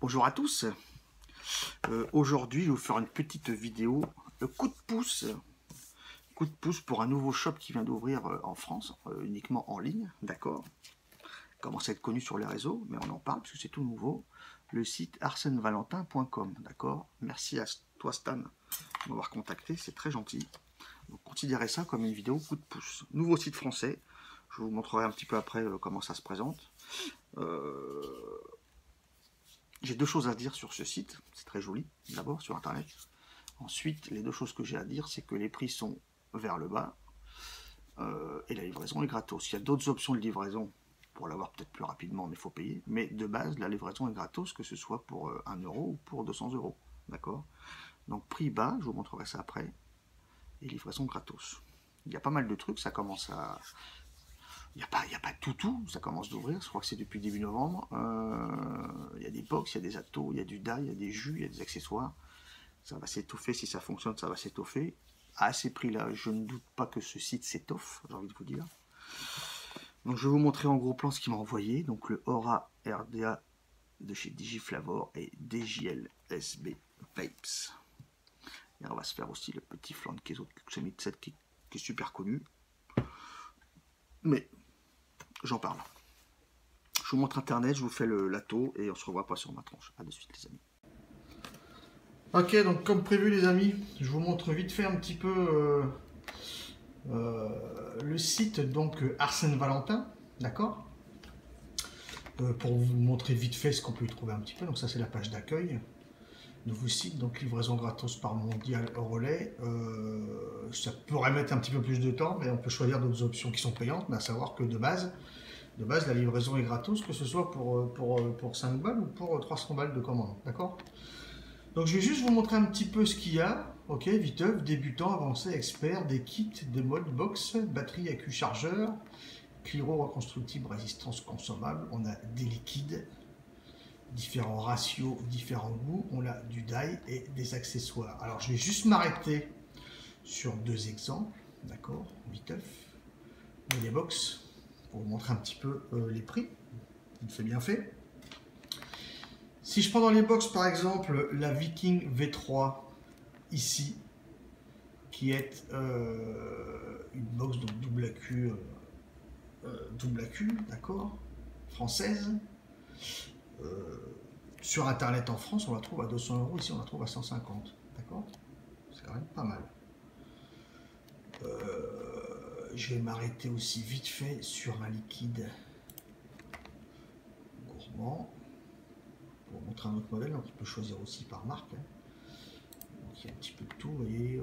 Bonjour à tous. Aujourd'hui, je vais vous faire une petite vidéo. Le coup de pouce. Coup de pouce pour un nouveau shop qui vient d'ouvrir en France, uniquement en ligne, d'accord. Commence à être connu sur les réseaux, mais on en parle parce que c'est tout nouveau. Le site arsenevalentin.com, d'accord. Merci à toi Stan de m'avoir contacté, c'est très gentil. Donc considérez ça comme une vidéo coup de pouce. Nouveau site français. Je vous montrerai un petit peu après comment ça se présente. J'ai deux choses à dire sur ce site, c'est très joli, d'abord sur internet. Ensuite, les deux choses que j'ai à dire, c'est que les prix sont vers le bas et la livraison est gratos. Il y a d'autres options de livraison pour l'avoir peut-être plus rapidement, mais il faut payer. Mais de base, la livraison est gratos, que ce soit pour 1 euro ou pour 200 euros. D'accord. Donc prix bas, je vous montrerai ça après, et livraison gratos. Il y a pas mal de trucs, ça commence à... Il n'y a pas tout, ça commence d'ouvrir, je crois que c'est depuis début novembre. Il y a des box, il y a des atos, il y a du dye, il y a des jus, il y a des accessoires. Ça va s'étoffer, si ça fonctionne, ça va s'étoffer. À ces prix-là, je ne doute pas que ce site s'étoffe, j'ai envie de vous dire. Donc je vais vous montrer en gros plan ce qu'il m'a envoyé. Donc le Aura RDA de chez Digiflavor et DJLSB Vapes. Et on va se faire aussi le petit flanc de Kezo de Kuxamit 7 qui est super connu. Mais j'en parle. Je vous montre internet, je vous fais l'ato et on se revoit pas sur ma tronche. A de suite les amis. Ok, donc comme prévu les amis, je vous montre vite fait un petit peu le site donc Arsène Valentin, d'accord, pour vous montrer vite fait ce qu'on peut y trouver un petit peu. Donc ça c'est la page d'accueil. Nouveau site, donc livraison gratos par Mondial Relais. Ça pourrait mettre un petit peu plus de temps, mais on peut choisir d'autres options qui sont payantes, mais à savoir que de base la livraison est gratos, que ce soit pour 5 balles ou pour 300 balles de commande, d'accord. Donc je vais juste vous montrer un petit peu ce qu'il y a. Ok, viteuf, débutant, avancé, expert, des kits, des modes, box, batterie AQ chargeur, Cliro reconstructible, résistance consommable. On a des liquides, différents ratios, différents goûts. On a du dye et des accessoires. Alors je vais juste m'arrêter sur deux exemples, d'accord, viteuf, et les box, pour vous montrer un petit peu les prix. Il fait bien fait. Si je prends dans les box par exemple la Viking V3 ici, qui est une box donc double AQ, d'accord, française. Sur internet en France, on la trouve à 200 euros, ici on la trouve à 150, d'accord. C'est quand même pas mal. Je vais m'arrêter aussi vite fait sur un liquide gourmand pour vous montrer un autre modèle, donc on peut choisir aussi par marque. Donc il y a un petit peu de tout, vous voyez,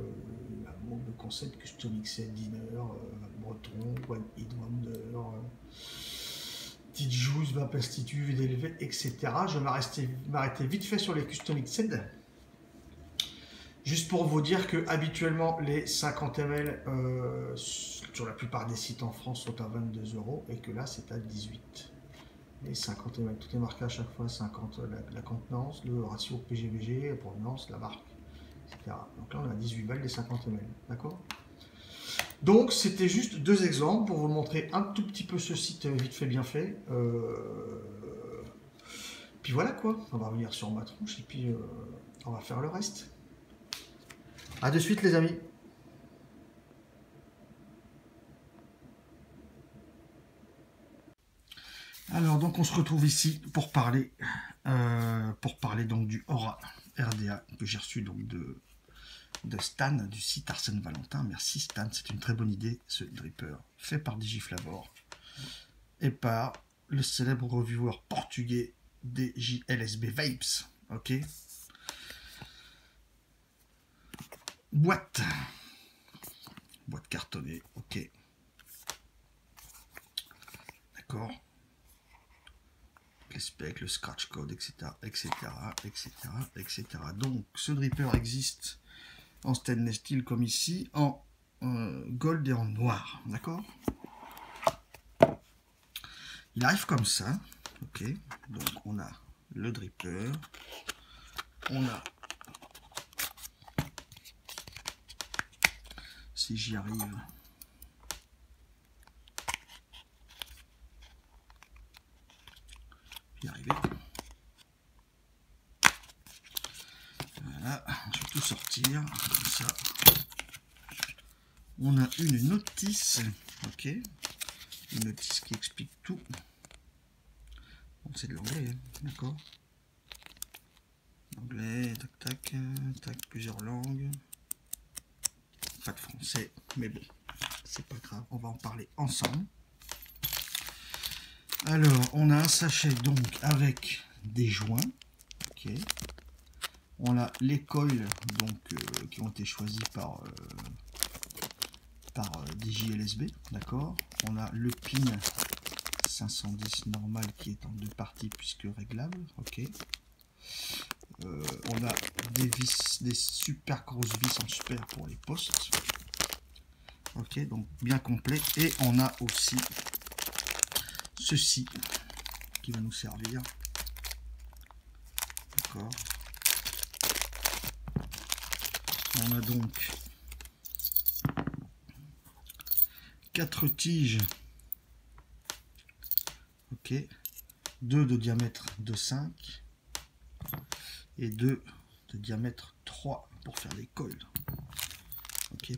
un mot de concept Custom XL Dinner, Breton, One Hit Wonder, Petite Juice, Vapes Institut, Vide élevé, etc. Je vais m'arrêter vite fait sur les Custom XL. Juste pour vous dire que habituellement les 50 ml sur la plupart des sites en France sont à 22 euros et que là c'est à 18. Les 50 ml, tout est marqué à chaque fois, 50 la contenance, le ratio PGVG, la provenance, la marque, etc. Donc là on a 18 balles des 50 ml, d'accord. Donc c'était juste deux exemples pour vous montrer un tout petit peu ce site vite fait bien fait. Puis voilà quoi, on va revenir sur ma tronche et puis on va faire le reste. A de suite les amis. Alors donc on se retrouve ici pour parler donc du Aura RDA que j'ai reçu donc de Stan du site Arsène Valentin. Merci Stan, c'est une très bonne idée ce dripper fait par Digiflavor et par le célèbre reviewer portugais DJLSB Vapes. Ok. Boîte cartonnée, ok. D'accord. Les specs, le scratch code, etc., etc., etc., etc. Donc, ce dripper existe en stainless steel comme ici, en gold et en noir, d'accord. Il arrive comme ça, ok. Donc, on a le dripper, on a, si j'y arrive, y arriver. Voilà, je vais tout sortir, comme ça. On a une notice, ok, une notice qui explique tout. Bon, c'est de l'anglais, hein, d'accord. Anglais, tac, tac, tac, plusieurs langues. Pas de français, mais bon, c'est pas grave, on va en parler ensemble. Alors, on a un sachet donc avec des joints, ok. On a les coils donc qui ont été choisis par DJLSB, d'accord. On a le pin 510 normal qui est en 2 parties puisque réglable, ok. On a des vis, des super grosses vis en super pour les postes, ok, donc bien complet. Et on a aussi ceci qui va nous servir, d'accord. On a donc 4 tiges, ok, 2 de diamètre de 5 et 2 de diamètre 3 pour faire des coils, ok,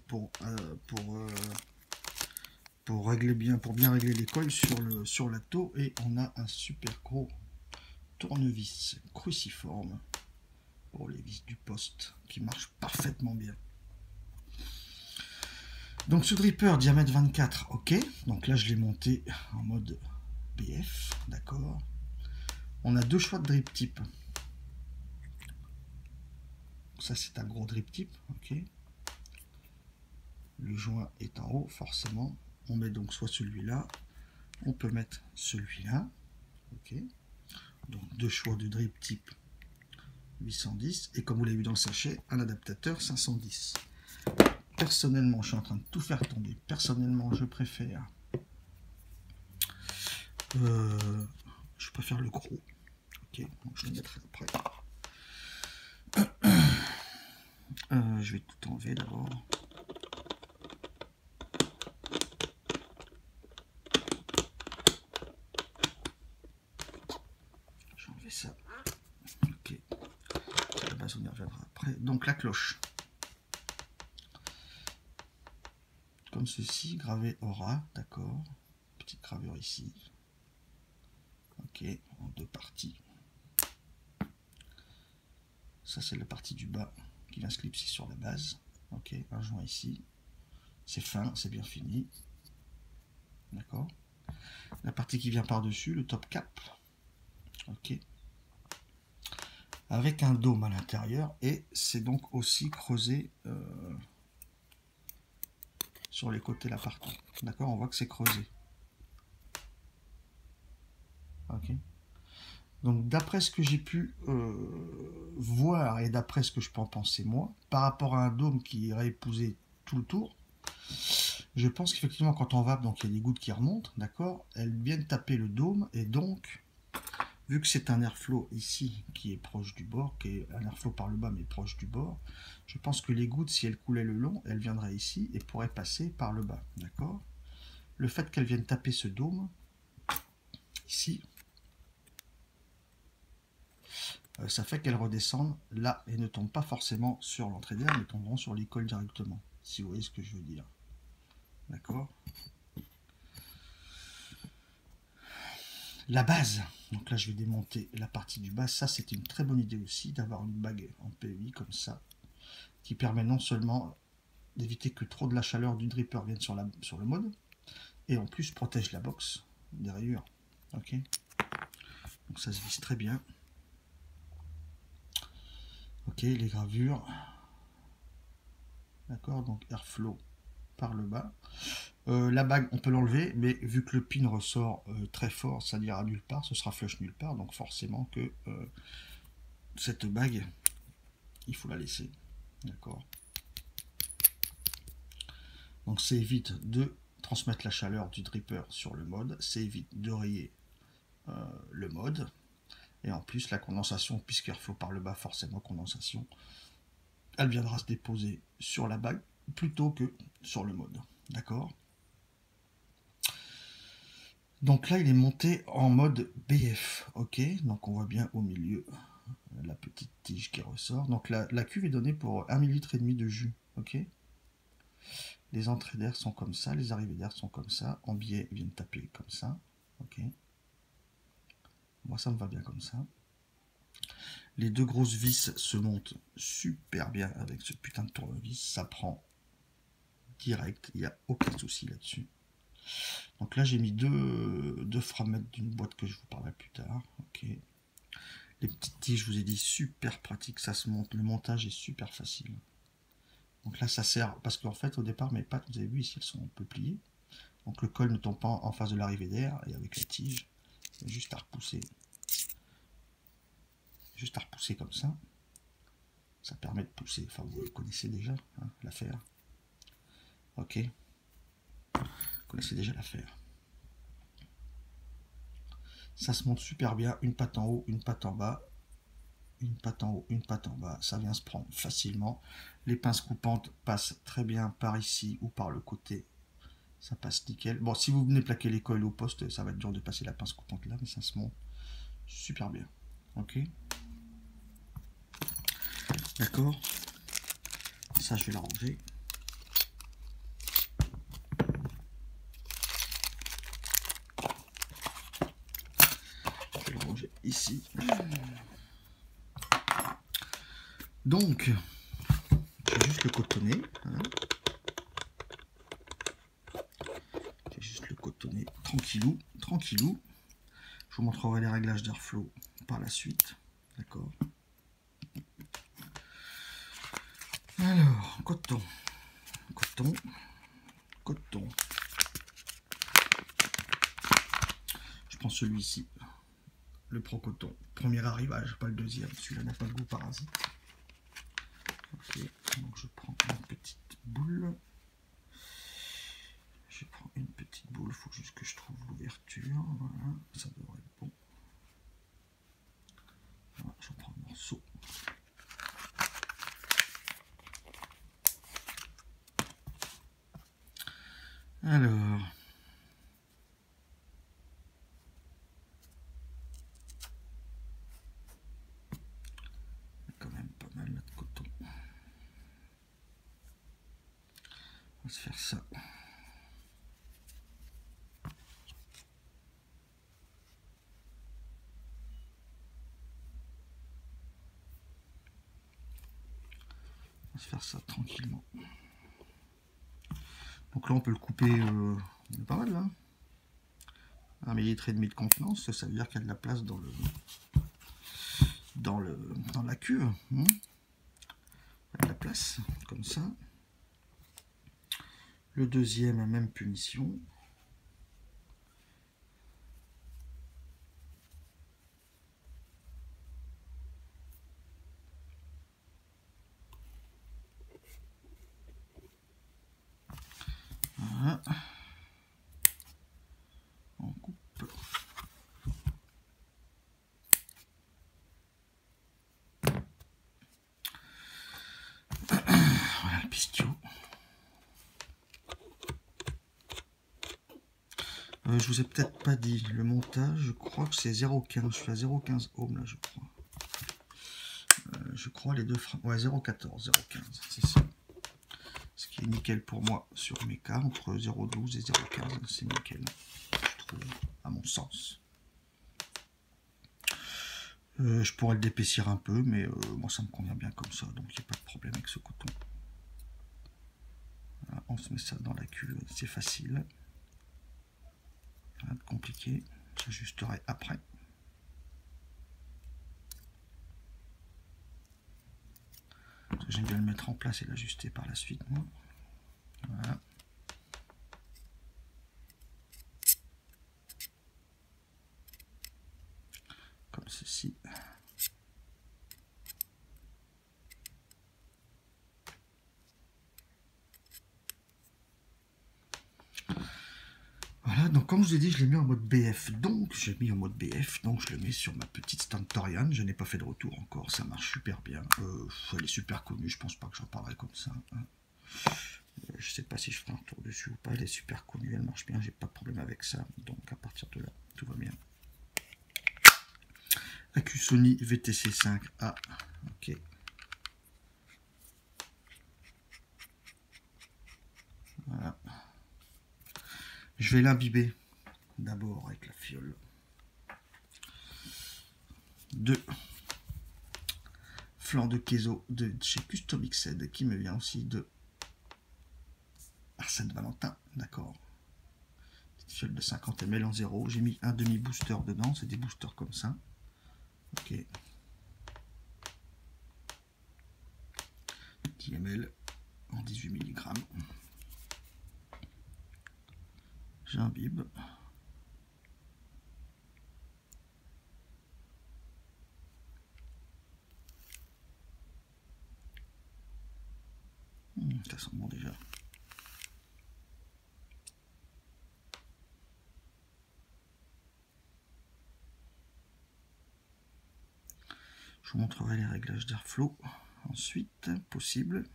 pour régler bien, pour bien régler les coils sur la taux. Et on a un super gros tournevis cruciforme pour les vis du poste qui marche parfaitement bien. Donc ce dripper diamètre 24, ok, donc là je l'ai monté en mode BF, d'accord. On a 2 choix de drip type. Ça c'est un gros drip type, ok. Le joint est en haut, forcément. On met donc soit celui-là, on peut mettre celui-là, ok. Donc 2 choix de drip type 810 et comme vous l'avez vu dans le sachet, un adaptateur 510. Personnellement, je suis en train de tout faire tomber. Personnellement, je préfère le gros. Ok, donc je le mettrai après. Je vais tout enlever d'abord. Je vais enlever ça. Ok. À la base, on y reviendra après. Donc la cloche. Comme ceci, gravé Aura, d'accord. Petite gravure ici. Ok, en 2 parties. Ça c'est la partie du bas qui vient se clipser sur la base. Ok, un joint ici. C'est fin, c'est bien fini. D'accord. La partie qui vient par-dessus, le top cap. Ok. Avec un dôme à l'intérieur. Et c'est donc aussi creusé sur les côtés là partout. D'accord, on voit que c'est creusé. Ok. Donc d'après ce que j'ai pu voir et d'après ce que je peux en penser moi, par rapport à un dôme qui irait épouser tout le tour, je pense qu'effectivement quand on vape, donc il y a des gouttes qui remontent, d'accord, elles viennent taper le dôme et donc, vu que c'est un airflow ici qui est proche du bord, qui est un airflow par le bas mais proche du bord, je pense que les gouttes, si elles coulaient le long, elles viendraient ici et pourraient passer par le bas, d'accord. Le fait qu'elles viennent taper ce dôme, ici, ça fait qu'elles redescendent là et ne tombent pas forcément sur l'entrée d'air, mais tomberont sur les coils directement, si vous voyez ce que je veux dire. D'accord. La base, donc là je vais démonter la partie du bas. Ça c'était une très bonne idée aussi d'avoir une bague en PEI comme ça, qui permet non seulement d'éviter que trop de la chaleur du dripper vienne sur le mode, et en plus protège la box des rayures. Ok, donc ça se visse très bien. Ok, les gravures. D'accord, donc airflow par le bas. La bague, on peut l'enlever, mais vu que le pin ressort très fort, ça n'ira nulle part, ce sera flush nulle part, donc forcément que cette bague, il faut la laisser. D'accord. Donc ça évite de transmettre la chaleur du dripper sur le mode, ça évite de rayer le mode, et en plus la condensation, puisqu'airflow par le bas, forcément condensation, elle viendra se déposer sur la bague plutôt que sur le mode. D'accord. Donc là, il est monté en mode BF, ok, donc on voit bien au milieu la petite tige qui ressort. Donc la cuve est donnée pour 1,5 ml de jus. Ok. Les entrées d'air sont comme ça, les arrivées d'air sont comme ça. En biais viennent taper comme ça. Ok. Moi ça me va bien comme ça. Les deux grosses vis se montent super bien avec ce putain de tournevis. Ça prend direct, il n'y a aucun souci là-dessus. Donc là j'ai mis deux framettes d'une boîte que je vous parlerai plus tard. Ok. Les petites tiges, je vous ai dit, super pratique, ça se monte, le montage est super facile. Donc là ça sert, parce qu'en fait au départ mes pattes, vous avez vu ici, elles sont un peu pliées. Donc le col ne tombe pas en face de l'arrivée d'air, et avec la tige, juste à repousser. Juste à repousser comme ça. Ça permet de pousser, enfin vous connaissez déjà hein, l'affaire. Ok. Vous connaissez déjà l'affaire. Ça se monte super bien, une patte en haut, une patte en bas. Une patte en haut, une patte en bas, ça vient se prendre facilement. Les pinces coupantes passent très bien par ici ou par le côté. Ça passe nickel. Bon, si vous venez plaquer les coils au poste, ça va être dur de passer la pince coupante là, mais ça se monte super bien. Ok. D'accord. Ça, je vais la ranger. Je vais la ranger ici. Donc, j'ai juste le cotonner. Hein. J'ai juste le cotonner tranquillou, tranquillou. Je vous montrerai les réglages d'airflow par la suite. D'accord. Alors, coton, coton, coton. Je prends celui-ci, le Pro Coton. Premier arrivage, pas le deuxième. Celui-là n'a pas de goût parasite. Ok, donc je prends une petite boule. Je prends une petite boule, il faut juste que je trouve l'ouverture. Voilà, ça devrait être bon. Voilà, je prends un morceau. Alors, quand même pas mal de coton. On va se faire ça. On va se faire ça tranquillement. Donc là on peut le couper pas mal là. 1,5 ml de contenance, ça veut dire qu'il y a de la place dans la cuve. Il y a de la place, comme ça. Le deuxième, même punition. Voilà. On coupe. Voilà le pistio. Je vous ai peut-être pas dit le montage, je crois que c'est 0,15. Je suis à 0,15 ohm là, je crois. Je crois les deux freins. Ouais, 0,14, 0,15, c'est ça. Ce qui est nickel pour moi sur mes cas, entre 0,12 et 0,15, c'est nickel, je trouve, à mon sens. Je pourrais le d'épaissir un peu, mais moi ça me convient bien comme ça, donc il n'y a pas de problème avec ce coton. Voilà, on se met ça dans la cuve, c'est facile. Rien de compliqué, j'ajusterai après. J'aime bien le mettre en place et l'ajuster par la suite, moi. Voilà. Comme ceci. Voilà, donc comme je vous ai dit, je l'ai mis en mode BF. Donc, j'ai mis en mode BF, donc je le mets sur ma petite Stentorian. Je n'ai pas fait de retour encore, ça marche super bien. Elle est super connue, je pense pas que j'en parlerai comme ça. Hein. Je sais pas si je ferai un retour dessus ou pas, elle est super connue, elle marche bien, j'ai pas de problème avec ça. Donc à partir de là, tout va bien. Accu-Sony VTC5A. Ok. Voilà. Je vais l'imbiber d'abord avec la fiole. 2 flancs de queso de chez Custom XZ qui me vient aussi de Arsène Valentin. D'accord. Petite fiole de 50 ml en 0. J'ai mis un demi-booster dedans. C'est des boosters comme ça. Ok. 10 ml en 18 mg. J'imbibe. Ça sent bon déjà. Je vous montrerai les réglages d'airflow ensuite, possible.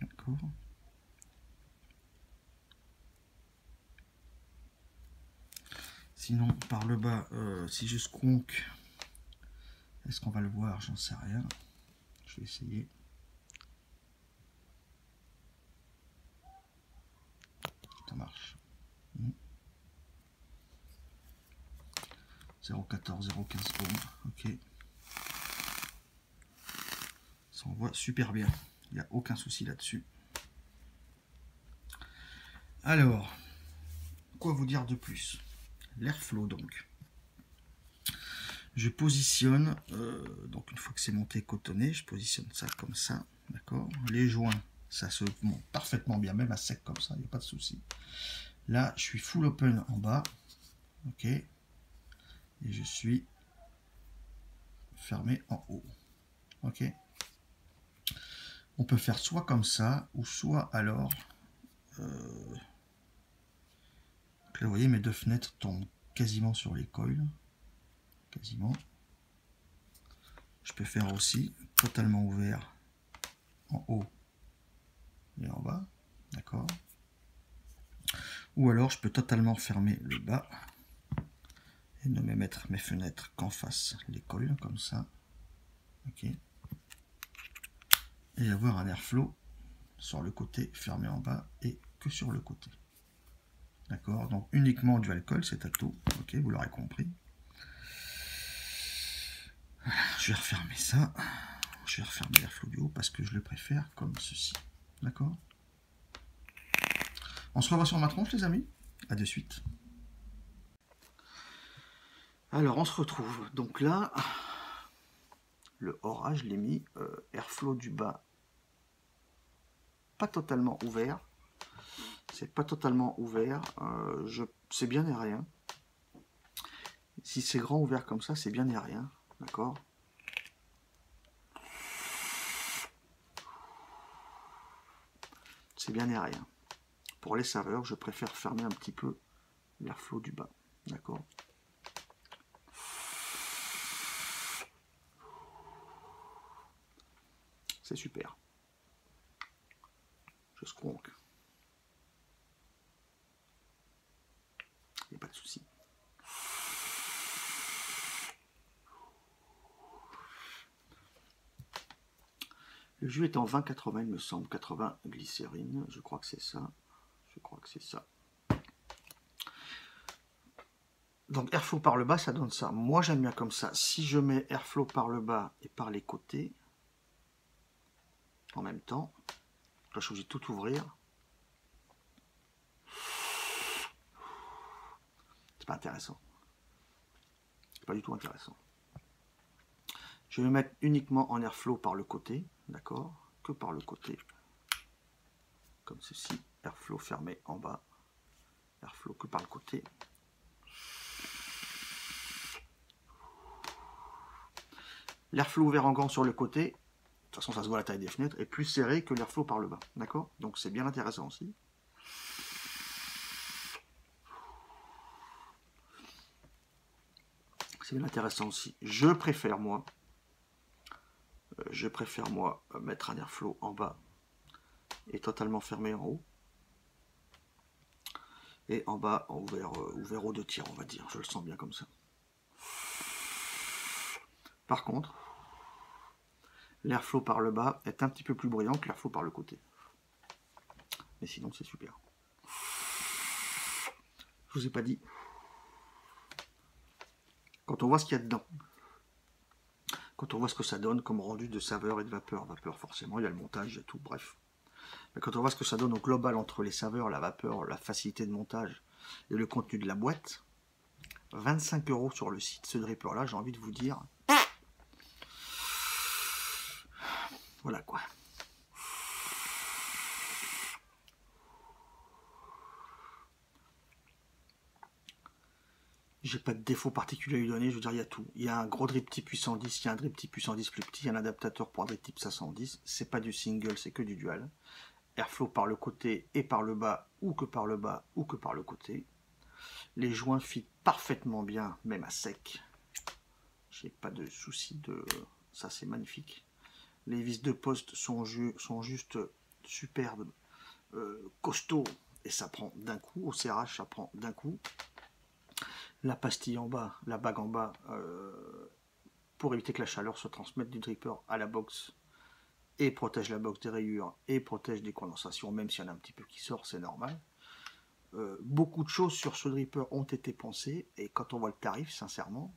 D'accord. Sinon, par le bas, si je squonk, est-ce qu'on va le voir? J'en sais rien. Je vais essayer. Ça marche. 0,14, 0,15 ohms. Ok. Ça envoie super bien. Il n'y a aucun souci là-dessus. Alors, quoi vous dire de plus? L'airflow donc. Je positionne, donc une fois que c'est monté cotonné, je positionne ça comme ça, d'accord. Les joints, ça se monte parfaitement bien, même à sec comme ça, il n'y a pas de souci. Là, je suis full open en bas, ok. Et je suis fermé en haut, ok. On peut faire soit comme ça, ou soit alors... là, vous voyez, mes deux fenêtres tombent quasiment sur les coils. Quasiment. Je peux faire aussi totalement ouvert en haut et en bas, d'accord. Ou alors je peux totalement fermer le bas et ne me mettre mes fenêtres qu'en face les coils comme ça, ok. Et avoir un airflow sur le côté fermé en bas et que sur le côté, d'accord. Donc uniquement dual coil, c'est à tout, ok, vous l'aurez compris. Je vais refermer ça. Je vais refermer l'airflow du haut parce que je le préfère comme ceci. D'accord? On se revoit sur ma tronche, les amis. À de suite. Alors, on se retrouve. Donc là, le orage, je l'ai mis airflow du bas. Pas totalement ouvert. C'est pas totalement ouvert. C'est bien et rien. Si c'est grand ouvert comme ça, c'est bien et rien. D'accord? C'est bien et rien. Pour les saveurs, je préfère fermer un petit peu l'airflow du bas. D'accord? C'est super. Je squonk. Il n'y a pas de souci. Le jus est en 20-80, il me semble. 80 glycérine. Je crois que c'est ça. Je crois que c'est ça. Donc airflow par le bas, ça donne ça. Moi, j'aime bien comme ça. Si je mets airflow par le bas et par les côtés, en même temps, là, je suis obligé de tout ouvrir. C'est pas intéressant. C'est pas du tout intéressant. Je vais mettre uniquement en airflow par le côté, d'accord? Que par le côté. Comme ceci. Airflow fermé en bas. Airflow que par le côté. L'airflow ouvert en grand sur le côté, de toute façon ça se voit la taille des fenêtres, est plus serré que l'airflow par le bas. D'accord? Donc c'est bien intéressant aussi. C'est bien intéressant aussi. Je préfère, moi, Je préfère moi mettre un airflow en bas et totalement fermé en haut. Et en bas ouvert aux deux tiers, on va dire. Je le sens bien comme ça. Par contre, l'airflow par le bas est un petit peu plus bruyant que l'airflow par le côté. Mais sinon, c'est super. Je vous ai pas dit. Quand on voit ce qu'il y a dedans, quand on voit ce que ça donne comme rendu de saveur et de vapeur, forcément, il y a le montage, il y a tout, bref. Mais quand on voit ce que ça donne au global entre les saveurs, la vapeur, la facilité de montage et le contenu de la boîte, 25 € sur le site, ce dripper là, j'ai envie de vous dire, voilà quoi. J'ai pas de défaut particulier à lui donner, je veux dire, il y a tout. Il y a un gros drip type 810, il y a un drip type 810 plus petit, il y a un adaptateur pour un drip type 510, c'est pas du single, c'est que du dual. Airflow par le côté et par le bas, ou que par le bas, ou que par le côté. Les joints fit parfaitement bien, même à sec. J'ai pas de souci de... Ça, c'est magnifique. Les vis de poste sont juste superbes, costauds, et ça prend d'un coup. Au serrage, ça prend d'un coup. La pastille en bas, la bague en bas, pour éviter que la chaleur se transmette du dripper à la box, et protège la box des rayures, et protège des condensations, même s'il y en a un petit peu qui sort, c'est normal. Beaucoup de choses sur ce dripper ont été pensées, et quand on voit le tarif, sincèrement,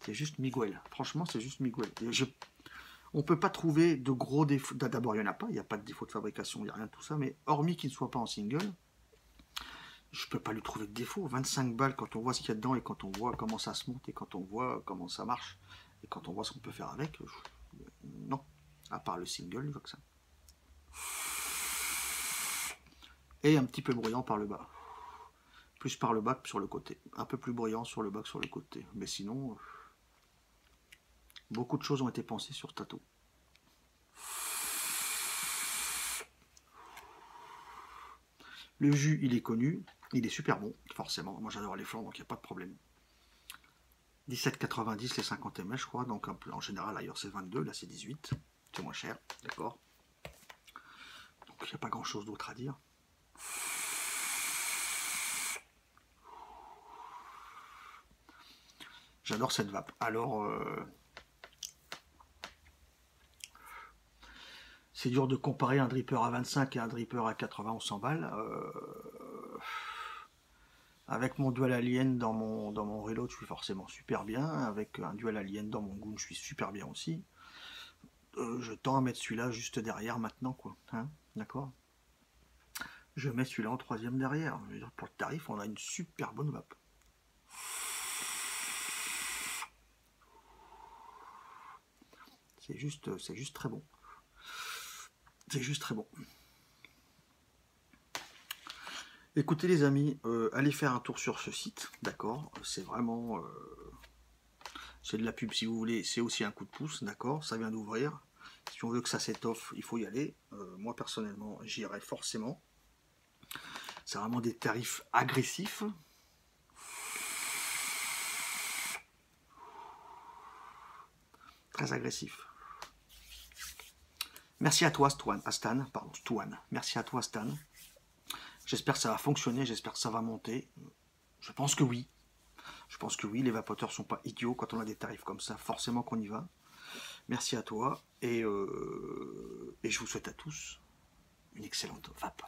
c'est juste Miguel. Franchement, c'est juste Miguel. On ne peut pas trouver de gros défauts. D'abord, il n'y en a pas. Il n'y a pas de défaut de fabrication. Il n'y a rien de tout ça. Mais hormis qu'il ne soit pas en single, je ne peux pas lui trouver de défaut. 25 balles quand on voit ce qu'il y a dedans et quand on voit comment ça se monte et quand on voit comment ça marche et quand on voit ce qu'on peut faire avec. Non. À part le single, je vois que ça. Et un petit peu bruyant par le bas. Plus par le bas que sur le côté. Un peu plus bruyant sur le bas que sur le côté. Mais sinon... Beaucoup de choses ont été pensées sur Tato. Le jus, il est connu, il est super bon, forcément. Moi, j'adore les flancs, donc il n'y a pas de problème. 17,90 les 50 ml, je crois. Donc en général, ailleurs, c'est 22. Là, c'est 18. C'est moins cher, d'accord. Donc il n'y a pas grand-chose d'autre à dire. J'adore cette vape. Alors... c'est dur de comparer un dripper à 25 et un dripper à 80 ou 100 balles. Avec mon dual alien dans mon reload, je suis forcément super bien. Avec un dual alien dans mon goon, je suis super bien aussi. Je tends à mettre celui-là juste derrière maintenant, quoi. Hein, d'accord. Je mets celui-là en troisième derrière. Je veux dire, pour le tarif, on a une super bonne vape. C'est juste très bon. C'est juste très bon. Écoutez les amis, allez faire un tour sur ce site, d'accord. C'est vraiment... c'est de la pub si vous voulez, c'est aussi un coup de pouce, d'accord. Ça vient d'ouvrir. Si on veut que ça s'étoffe, il faut y aller. Moi personnellement, j'y irai forcément. C'est vraiment des tarifs agressifs. Très agressifs. Merci à toi, Stan. Merci à toi, Stan. J'espère que ça va fonctionner, j'espère que ça va monter. Je pense que oui. Je pense que oui, les vapoteurs sont pas idiots. Quand on a des tarifs comme ça, forcément qu'on y va. Merci à toi. Et je vous souhaite à tous une excellente vape.